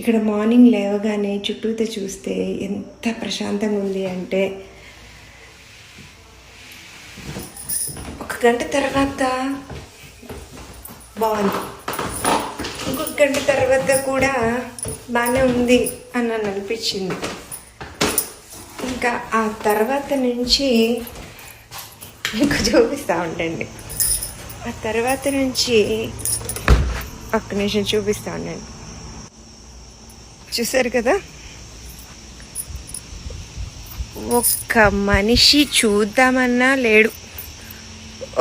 ఇక్కడ మార్నింగ్ లేవగానే చుట్టూతో చూస్తే ఎంత ప్రశాంతంగా ఉంది అంటే, ఒక గంట తర్వాత బాగుంది, ఇంకొక గంట తర్వాత కూడా బాగానే ఉంది అని నన్ను అనిపించింది. ఇంకా ఆ తర్వాత నుంచి మీకు చూపిస్తూ ఉండండి. ఆ తర్వాత నుంచి ఒక్క నిమిషం చూపిస్తూ ఉండండి. చూసారు కదా, ఒక్క మనిషి చూద్దామన్నా లేడు.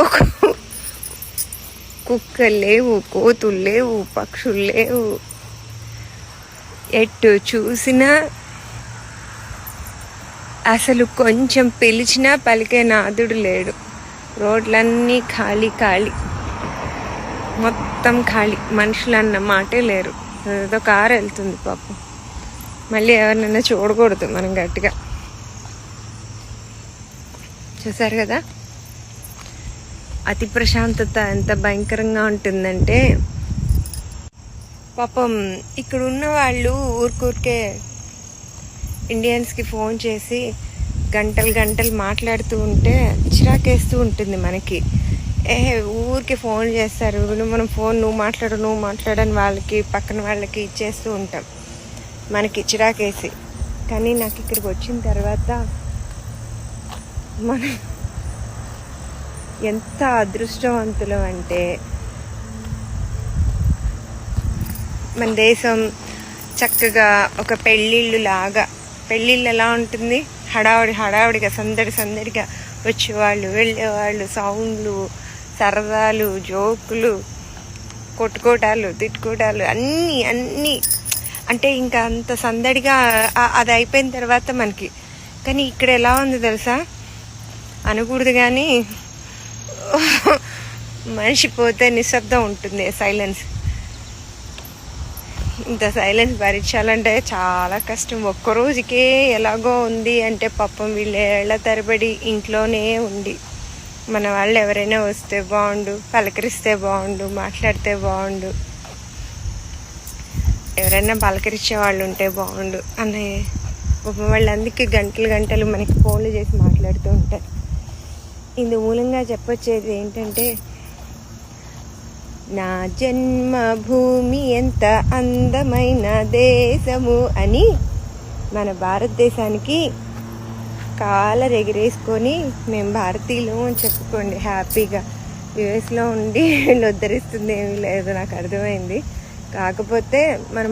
ఒక కుక్కలు లేవు, కోతులు లేవు, పక్షులు లేవు. ఎటు చూసినా అసలు కొంచెం పిలిచినా పలికే నాదుడు లేడు. రోడ్లన్నీ ఖాళీ ఖాళీ, మొత్తం ఖాళీ. మనుషులు అన్న మాటే లేరు. ఏదో కారు వెళ్తుంది పాపం. మళ్ళీ ఎవరినైనా చూడకూడదు మనం గట్టిగా. చూసారు కదా, అతి ప్రశాంతత ఎంత భయంకరంగా ఉంటుందంటే, పాపం ఇక్కడ ఉన్న వాళ్ళు ఊరికే ఇండియన్స్కి ఫోన్ చేసి గంటలు గంటలు మాట్లాడుతూ ఉంటే చిరాకేస్తూ ఉంటుంది మనకి. ఊరికి ఫోన్ చేస్తారు, మనం ఫోన్ నువ్వు మాట్లాడని వాళ్ళకి, పక్కన వాళ్ళకి ఇచ్చేస్తూ ఉంటాం మనకి చిరాకేసి. కానీ నాకు ఇక్కడికి వచ్చిన తర్వాత మనం ఎంత అదృష్టవంతులం అంటే, మన దేశం చక్కగా ఒక పెళ్ళిళ్ళు లాగా, పెళ్ళిళ్ళు ఎలా ఉంటుంది, హడావుడిగా సందడిగా వచ్చేవాళ్ళు వెళ్ళేవాళ్ళు, సౌండ్లు, సరదాలు, జోకులు, కొట్టుకోటాలు, తిట్టుకోటాలు, అన్నీ అంటే ఇంకా అంత సందడిగా అది అయిపోయిన తర్వాత మనకి. కానీ ఇక్కడ ఎలా ఉంది తెలుసా, అనకూడదు కానీ మనిషి పోతే నిశ్శబ్దం ఉంటుంది, సైలెన్స్. ఇంత సైలెన్స్ భరించాలంటే చాలా కష్టం. ఒక్కరోజుకే ఎలాగో ఉంది అంటే పాపం వీళ్ళు ఏళ్ల తరబడి ఇంట్లోనే ఉండి, మన వాళ్ళు ఎవరైనా వస్తే బాగుండు, పలకరిస్తే బాగుండు, మాట్లాడితే బాగుండు, ఎవరైనా పలకరించే వాళ్ళు ఉంటే బాగుండు అనే వాళ్ళందరికీ గంటలు మనకి ఫోన్లు చేసి మాట్లాడుతూ ఉంటారు. ఇందు మూలంగా చెప్పొచ్చేది ఏంటంటే, నా జన్మభూమి ఎంత అందమైన దేశము అని మన భారతదేశానికి కాలర్ ఎగిరేసుకొని మేము భారతీయులు అని చెప్పుకోండి హ్యాపీగా. యుఎస్లో ఉండి ఉద్ధరిస్తుంది ఏమీ లేదు, నాకు అర్థమైంది. కాకపోతే మనం